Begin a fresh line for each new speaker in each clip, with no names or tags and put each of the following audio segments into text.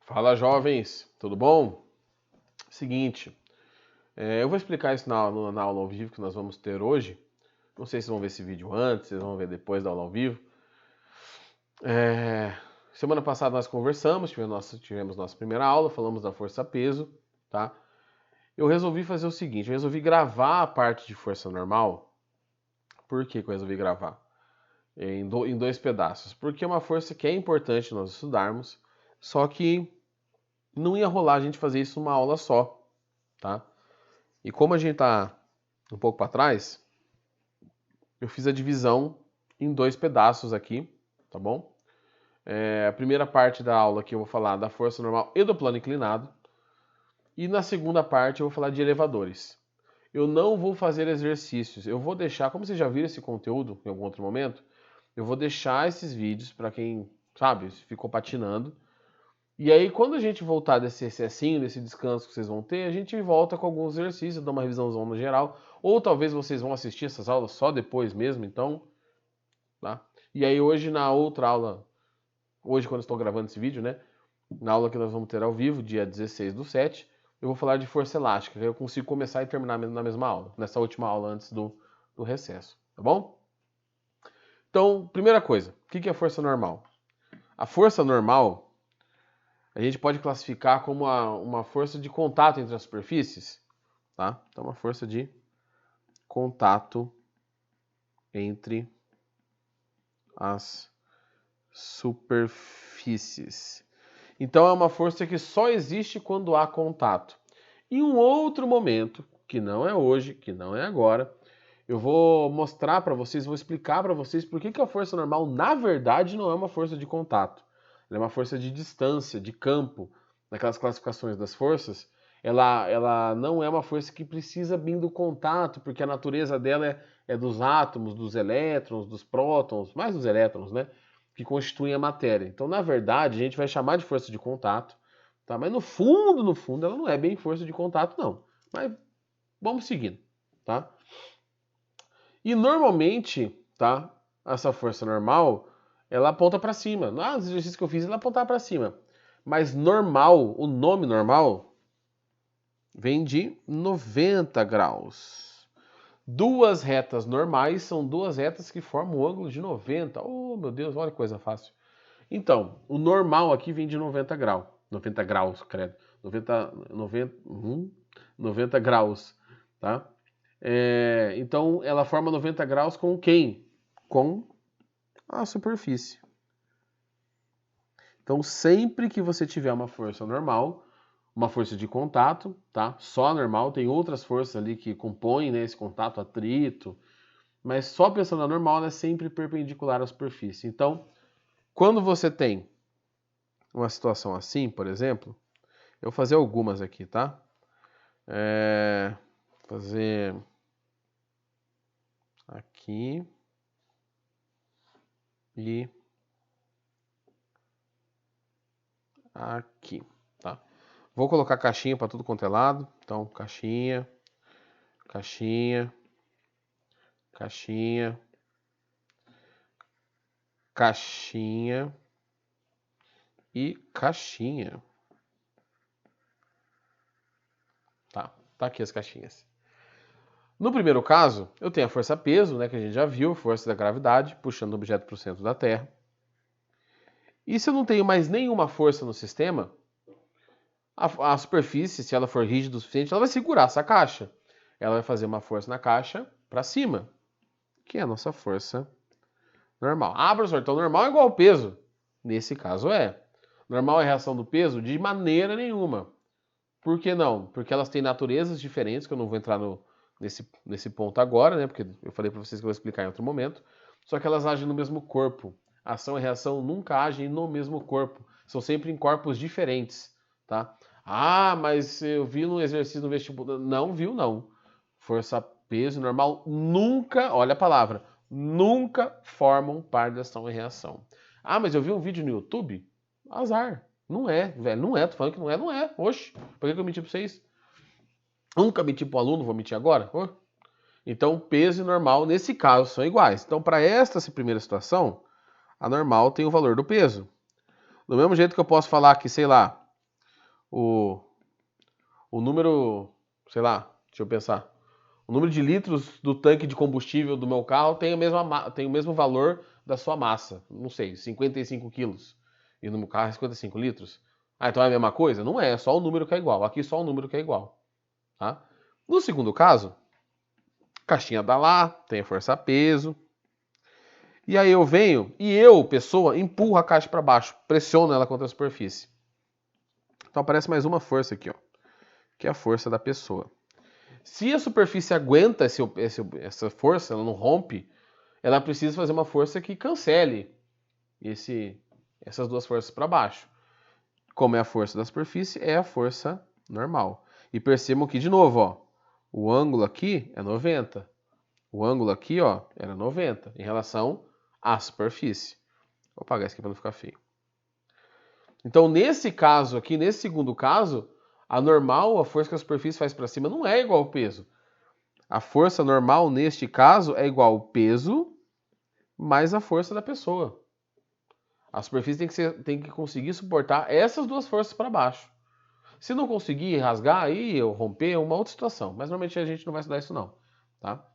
Fala, jovens, tudo bom? Seguinte, eu vou explicar isso na aula ao vivo que nós vamos ter hoje. Não sei se vão ver esse vídeo antes, se vão ver depois da aula ao vivo. É, Semana passada nós conversamos, tivemos nossa primeira aula, falamos da força-peso, tá? Eu resolvi fazer o seguinte, eu resolvi gravar a parte de força normal. Por que eu resolvi gravar? Em dois pedaços. Porque é uma força que é importante nós estudarmos, só que não ia rolar a gente fazer isso numa aula só, tá? E como a gente tá um pouco para trás, eu fiz a divisão em dois pedaços aqui, tá bom? A primeira parte da aula aqui eu vou falar da força normal e do plano inclinado. E na segunda parte eu vou falar de elevadores. Eu não vou fazer exercícios, eu vou deixar, como vocês já viram esse conteúdo em algum outro momento, eu vou deixar esses vídeos para quem, sabe, ficou patinando. E aí, quando a gente voltar desse recessinho, desse descanso que vocês vão ter, a gente volta com alguns exercícios, dá uma revisãozão no geral. Ou talvez vocês vão assistir essas aulas só depois mesmo, então, tá? E aí hoje na outra aula, hoje quando eu estou gravando esse vídeo, né? Na aula que nós vamos ter ao vivo, dia 16/7, eu vou falar de força elástica, que eu consigo começar e terminar na mesma aula, nessa última aula antes do recesso, tá bom? Então, primeira coisa, o que é força normal? A força normal a gente pode classificar como uma força de contato entre as superfícies, tá? Então, uma força de contato entre as superfícies. Então, é uma força que só existe quando há contato. Em um outro momento, que não é hoje, que não é agora, eu vou mostrar para vocês, vou explicar para vocês por que a força normal, na verdade, não é uma força de contato. Ela é uma força de distância, de campo. Naquelas classificações das forças, ela não é uma força que precisa vir do contato, porque a natureza dela é dos átomos, dos elétrons, dos prótons, mais dos elétrons, né? Que constituem a matéria. Então, na verdade, a gente vai chamar de força de contato, tá? Mas no fundo, ela não é bem força de contato, não. Mas vamos seguindo, tá? E normalmente, tá? Essa força normal, ela aponta para cima. Nos exercícios que eu fiz, ela apontava para cima. Mas normal, o nome normal, vem de 90 graus. Duas retas normais são duas retas que formam um ângulo de 90. Oh, meu Deus, olha que coisa fácil. Então, o normal aqui vem de 90 graus. 90 graus, credo. 90 graus, tá? Então, ela forma 90 graus com quem? Com a superfície. Então, sempre que você tiver uma força normal, uma força de contato, tá? Só normal, tem outras forças ali que compõem, né, esse contato, atrito, mas só pensando na normal, ela é sempre perpendicular à superfície. Então, quando você tem uma situação assim, por exemplo, eu vou fazer algumas aqui, tá? Fazer aqui e aqui, tá? Vou colocar caixinha para tudo quanto é lado. Então, caixinha, caixinha, caixinha, caixinha e caixinha. Tá aqui as caixinhas. No primeiro caso, eu tenho a força-peso, né, que a gente já viu, força da gravidade, puxando o objeto para o centro da Terra. E se eu não tenho mais nenhuma força no sistema, a superfície, se ela for rígida o suficiente, ela vai segurar essa caixa. Ela vai fazer uma força na caixa para cima, que é a nossa força normal. Professor, então normal é igual ao peso. Nesse caso é. Normal é a reação do peso? De maneira nenhuma. Por que não? Porque elas têm naturezas diferentes, que eu não vou entrar nesse ponto agora, né? Porque eu falei para vocês que eu vou explicar em outro momento. Só que elas agem no mesmo corpo. Ação e reação nunca agem no mesmo corpo. São sempre em corpos diferentes, tá? Mas eu vi no exercício no vestibular. Não viu, não. Força, peso normal nunca, olha a palavra, nunca formam par de ação e reação. Mas eu vi um vídeo no YouTube? Azar. Não é, velho. Não é. Tô falando que não é, não é. Oxe, por que eu menti pra vocês? Nunca menti pro aluno, vou mentir agora? Então, peso e normal, nesse caso, são iguais. Então, para esta primeira situação, a normal tem o valor do peso. Do mesmo jeito que eu posso falar que, sei lá, o número, sei lá, deixa eu pensar. O número de litros do tanque de combustível do meu carro tem o mesmo valor da sua massa. Não sei, 55 quilos. E no meu carro é 55 litros. Ah, então é a mesma coisa? Não é só o número que é igual. Aqui só o número que é igual. Tá? No segundo caso, a caixinha dá lá, tem a força-peso. E aí eu venho e eu, pessoa, empurro a caixa para baixo, pressiono ela contra a superfície. Então aparece mais uma força aqui, ó, que é a força da pessoa. Se a superfície aguenta essa força, ela não rompe, ela precisa fazer uma força que cancele essas duas forças para baixo. Como é a força da superfície, é a força normal. E percebam que, de novo, ó, o ângulo aqui é 90. O ângulo aqui, ó, era 90 em relação à superfície. Vou apagar isso aqui para não ficar feio. Então, nesse caso aqui, nesse segundo caso, a normal, a força que a superfície faz para cima, não é igual ao peso. A força normal, neste caso, é igual ao peso mais a força da pessoa. A superfície tem que conseguir suportar essas duas forças para baixo. Se não conseguir rasgar aí, ou romper, é uma outra situação. Mas normalmente a gente não vai estudar isso não. Tá?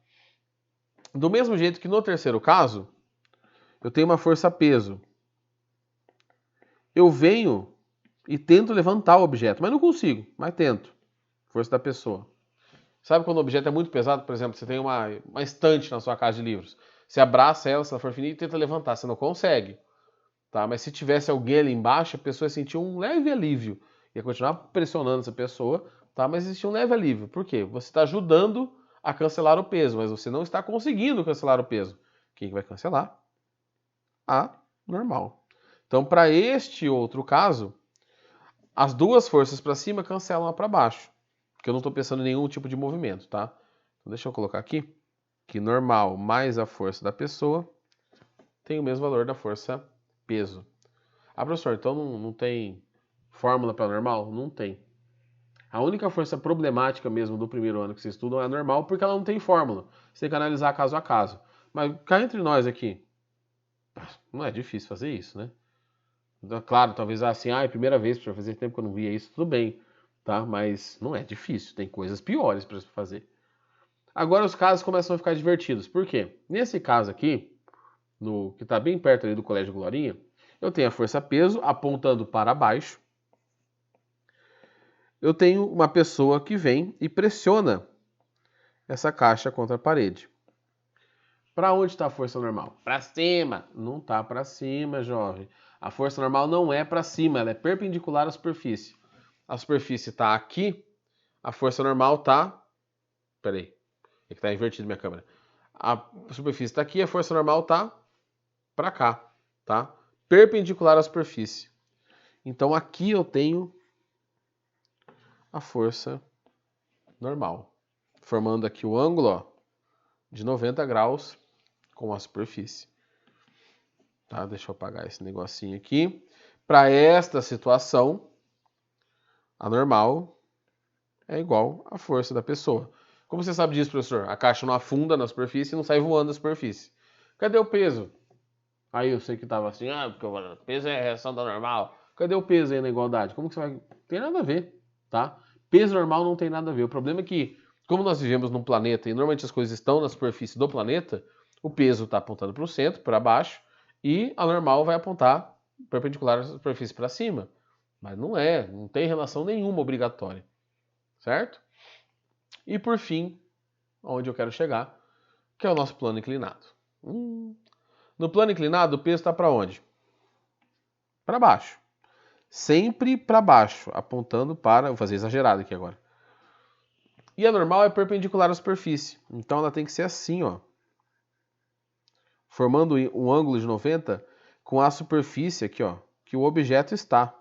Do mesmo jeito que no terceiro caso, eu tenho uma força-peso. Eu venho e tento levantar o objeto, mas não consigo, mas tento. Força da pessoa. Sabe quando o objeto é muito pesado? Por exemplo, você tem uma estante na sua casa de livros. Você abraça ela, se ela for fininha, e tenta levantar. Você não consegue. Tá? Mas se tivesse alguém ali embaixo, a pessoa ia sentir um leve alívio. Ia continuar pressionando essa pessoa, tá? Mas existia um leve alívio. Por quê? Você está ajudando a cancelar o peso, mas você não está conseguindo cancelar o peso. Quem vai cancelar? A normal. Então, para este outro caso, as duas forças para cima cancelam a para baixo. Porque eu não estou pensando em nenhum tipo de movimento, tá? Então, deixa eu colocar aqui que normal mais a força da pessoa tem o mesmo valor da força peso. Ah, professor, então não tem fórmula para normal? Não tem. A única força problemática mesmo do primeiro ano que vocês estudam é a normal, porque ela não tem fórmula. Você tem que analisar caso a caso. Mas cá entre nós aqui, não é difícil fazer isso, né? Claro, talvez assim, é a primeira vez, para fazer tempo que eu não via isso, tudo bem, tá? Mas não é difícil, tem coisas piores para fazer. Agora os casos começam a ficar divertidos. Por quê? Nesse caso aqui, no que está bem perto ali do Colégio Glorinha, eu tenho a força-peso apontando para baixo. Eu tenho uma pessoa que vem e pressiona essa caixa contra a parede. Para onde está a força normal? Para cima. Não está para cima, jovem. A força normal não é para cima, ela é perpendicular à superfície. A superfície está aqui, a força normal está... Peraí, é que está invertido minha câmera. A superfície está aqui, a força normal está para cá, tá? Perpendicular à superfície. Então aqui eu tenho a força normal, formando aqui o ângulo, ó, de 90 graus com a superfície. Tá? Deixa eu apagar esse negocinho aqui. Para esta situação, a normal é igual à força da pessoa. Como você sabe disso, professor? A caixa não afunda na superfície e não sai voando da superfície. Cadê o peso? Aí eu sei que tava assim, porque o peso é a reação da normal. Cadê o peso aí na igualdade? Como que você vai... Não tem nada a ver, tá? Peso normal não tem nada a ver. O problema é que, como nós vivemos num planeta e normalmente as coisas estão na superfície do planeta, o peso está apontando para o centro, para baixo, e a normal vai apontar perpendicular à superfície para cima. Mas não tem relação nenhuma obrigatória, certo? E por fim, onde eu quero chegar, que é o nosso plano inclinado. No plano inclinado, o peso está para onde? Para baixo. Sempre para baixo, apontando para... Vou fazer exagerado aqui agora. E a normal é perpendicular à superfície. Então ela tem que ser assim, ó. Formando um ângulo de 90 com a superfície aqui, ó, que o objeto está.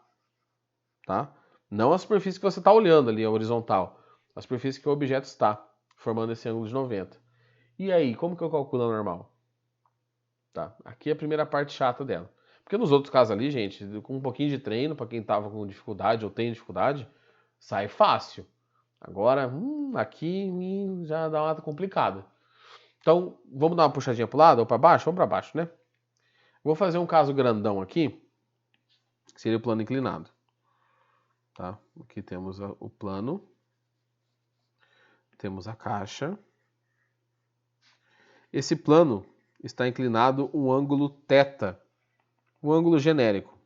Tá? Não a superfície que você está olhando ali, a horizontal. A superfície que o objeto está, formando esse ângulo de 90. E aí, como que eu calculo a normal? Tá? Aqui é a primeira parte chata dela. Porque nos outros casos ali, gente, com um pouquinho de treino, para quem tava com dificuldade ou tem dificuldade, sai fácil. Agora, aqui já dá uma complicada. Então, vamos dar uma puxadinha para o lado ou para baixo? Vamos para baixo, né? Vou fazer um caso grandão aqui, que seria o plano inclinado. tá? Aqui temos o plano, temos a caixa. Esse plano está inclinado um ângulo θ, um ângulo genérico.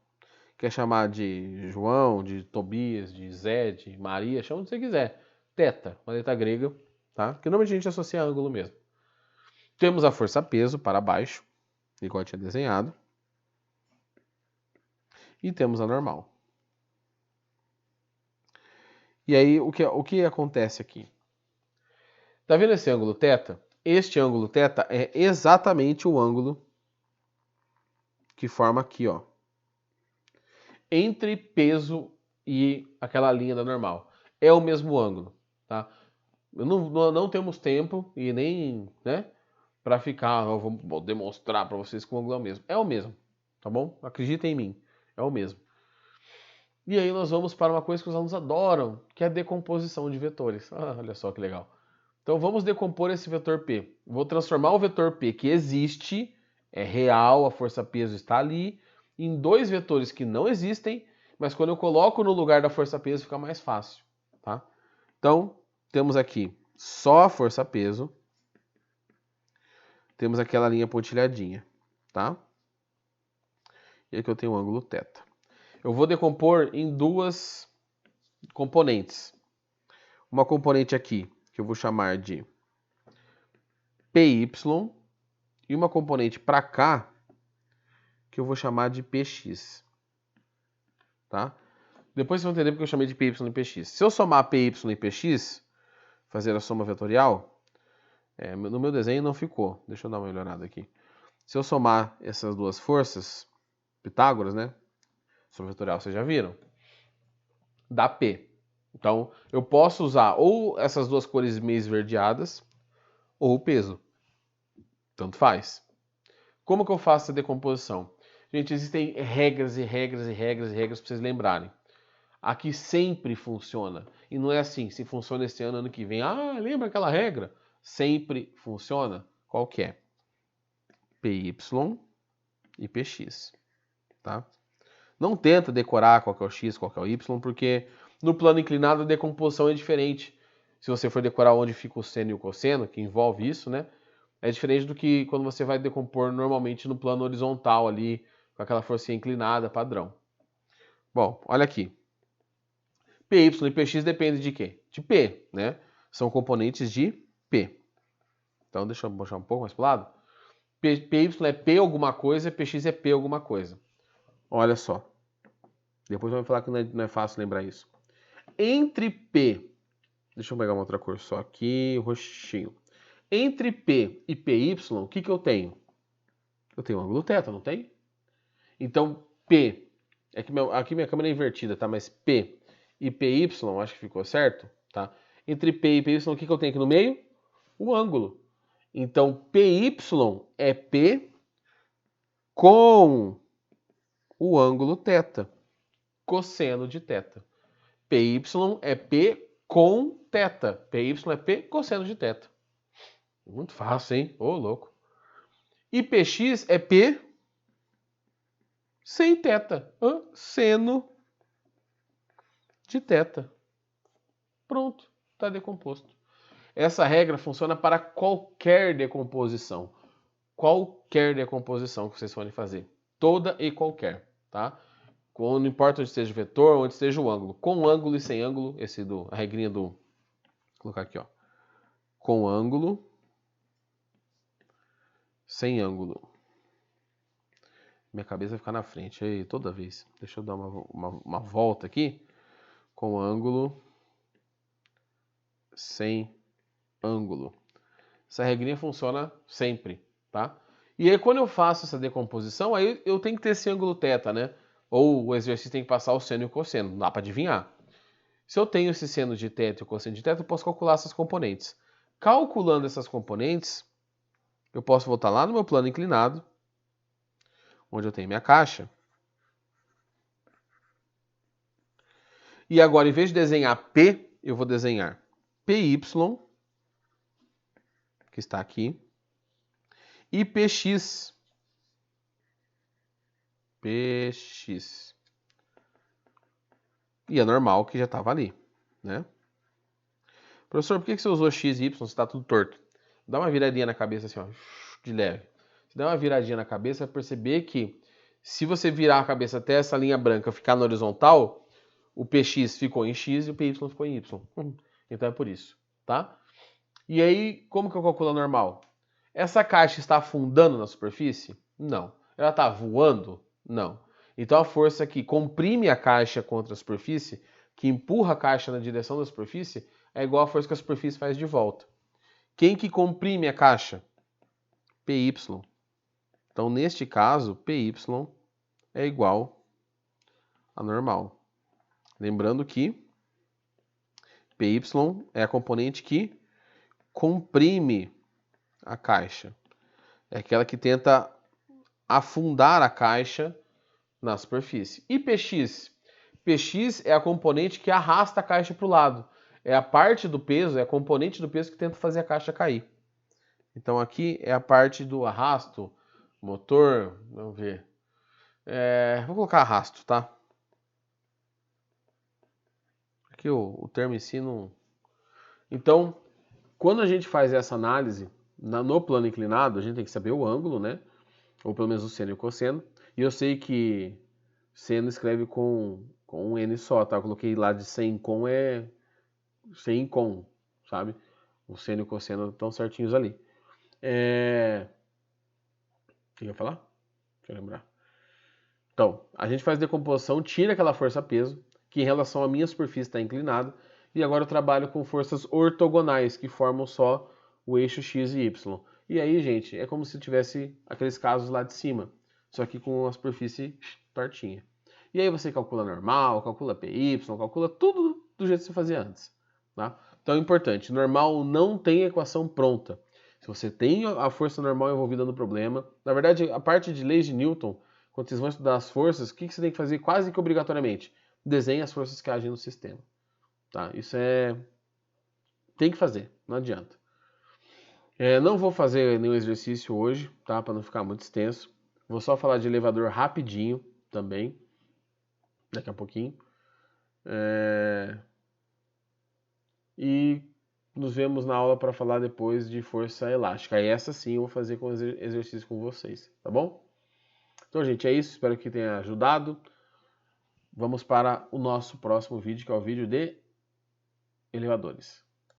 Quer chamar de João, de Tobias, de Zé, de Maria, chama o que você quiser. Θ, uma letra grega, tá? Que normalmente a gente associa a ângulo mesmo. Temos a força-peso para baixo, igual eu tinha desenhado. E temos a normal. E aí, o que acontece aqui? Tá vendo esse ângulo θ? Este ângulo θ é exatamente o ângulo que forma aqui, ó, entre peso e aquela linha da normal. É o mesmo ângulo, tá? Não temos tempo e nem, né, para ficar, vou demonstrar para vocês que o ângulo é o mesmo. É o mesmo, tá bom? Acreditem em mim, é o mesmo. E aí nós vamos para uma coisa que os alunos adoram, que é a decomposição de vetores. Ah, olha só que legal. Então vamos decompor esse vetor P. Vou transformar o vetor P, que existe, é real, a força-peso está ali, em dois vetores que não existem, mas quando eu coloco no lugar da força-peso fica mais fácil, tá? Então, temos aqui só a força-peso, temos aquela linha pontilhadinha, tá? E aqui eu tenho o ângulo θ. Eu vou decompor em duas componentes. Uma componente aqui, que eu vou chamar de PY, e uma componente para cá, que eu vou chamar de PX. Tá? Depois vocês vão entender porque eu chamei de PY e PX. Se eu somar PY e PX, fazer a soma vetorial, no meu desenho não ficou. Deixa eu dar uma melhorada aqui. Se eu somar essas duas forças, Pitágoras, né? Soma vetorial, vocês já viram? Dá P. Então, eu posso usar ou essas duas cores meio esverdeadas, ou o peso. Tanto faz. Como que eu faço essa decomposição? Gente, existem regras e regras e regras e regras para vocês lembrarem. Aqui sempre funciona. E não é assim, se funciona esse ano, ano que vem. Ah, lembra aquela regra? Sempre funciona. Qual que é? PY e PX. Tá? Não tenta decorar qual que é o X, qual que é o Y, porque no plano inclinado a decomposição é diferente. Se você for decorar onde fica o seno e o cosseno, que envolve isso, né? É diferente do que quando você vai decompor normalmente no plano horizontal ali, com aquela forcinha inclinada, padrão. Bom, olha aqui. PY e PX dependem de quê? De P, né? São componentes de P. Então, deixa eu puxar um pouco mais para o lado. PY é P alguma coisa, PX é P alguma coisa. Olha só. Depois vai me falar que não é fácil lembrar isso. Entre P, deixa eu pegar uma outra cor só aqui, roxinho. Entre P e PY, o que eu tenho? Eu tenho um ângulo θ, não tem? Então, P, aqui minha câmera é invertida, tá? Mas P e PY, acho que ficou certo, tá? Entre P e PY, o que eu tenho aqui no meio? O ângulo. Então, PY é P com o ângulo θ, cosseno de θ. PY é P com θ. PY é P cosseno de θ. Muito fácil, hein? Ô, louco. E PX é P sem θ. Seno de θ. Pronto, está decomposto. Essa regra funciona para qualquer decomposição. Qualquer decomposição que vocês forem fazer. Toda e qualquer, tá? Não importa onde esteja o vetor, onde esteja o ângulo. Com ângulo e sem ângulo, a regrinha do... Vou colocar aqui, ó. Com ângulo, sem ângulo. Minha cabeça vai ficar na frente aí toda vez. Deixa eu dar uma volta aqui. Com ângulo, sem ângulo. Essa regrinha funciona sempre, tá? E aí quando eu faço essa decomposição, aí eu tenho que ter esse ângulo θ, né? Ou o exercício tem que passar o seno e o cosseno, não dá para adivinhar. Se eu tenho esse seno de θ e o cosseno de θ, eu posso calcular essas componentes. Calculando essas componentes, eu posso voltar lá no meu plano inclinado, onde eu tenho minha caixa. E agora, em vez de desenhar P, eu vou desenhar PY, que está aqui, e PX. PX. E é normal que já estava ali, né? Professor, por que você usou x e y se está tudo torto? Dá uma viradinha na cabeça assim, ó, de leve. Se der uma viradinha na cabeça, vai perceber que se você virar a cabeça até essa linha branca ficar na horizontal, o px ficou em x e o py ficou em y. Então é por isso, tá? E aí, como que eu calculo a normal? Essa caixa está afundando na superfície? Não. Ela está voando? Não. Então a força que comprime a caixa contra a superfície, que empurra a caixa na direção da superfície, é igual à força que a superfície faz de volta. Quem que comprime a caixa? PY. Então, neste caso, PY é igual a normal. Lembrando que PY é a componente que comprime a caixa. É aquela que tenta afundar a caixa na superfície. E Px? Px é a componente que arrasta a caixa para o lado. É a parte do peso, é a componente do peso que tenta fazer a caixa cair. Então aqui é a parte do arrasto, motor, vamos ver. Vou colocar arrasto, tá? Aqui o termo em si não... Então, quando a gente faz essa análise no plano inclinado, a gente tem que saber o ângulo, né? Ou pelo menos o seno e o cosseno. E eu sei que seno escreve com um N só, tá? Eu coloquei lá de sem com é sem com, sabe? O seno e o cosseno estão certinhos ali. O que eu ia falar? Deixa eu lembrar. Então, a gente faz decomposição, tira aquela força-peso, que em relação à minha superfície está inclinada, e agora eu trabalho com forças ortogonais, que formam só o eixo x e y. E aí, gente, é como se tivesse aqueles casos lá de cima, só que com a superfície tortinha. E aí você calcula normal, calcula PY, calcula tudo do jeito que você fazia antes. Tá? Então é importante, normal não tem equação pronta. Se você tem a força normal envolvida no problema, na verdade, a parte de leis de Newton, quando vocês vão estudar as forças, o que você tem que fazer quase que obrigatoriamente? Desenhe as forças que agem no sistema. Tá? Isso tem que fazer, não adianta. Não vou fazer nenhum exercício hoje, tá? Para não ficar muito extenso. Vou só falar de elevador rapidinho também, daqui a pouquinho. E nos vemos na aula para falar depois de força elástica. E essa sim eu vou fazer com exercício com vocês, tá bom? Então, gente, é isso. Espero que tenha ajudado. Vamos para o nosso próximo vídeo, que é o vídeo de elevadores.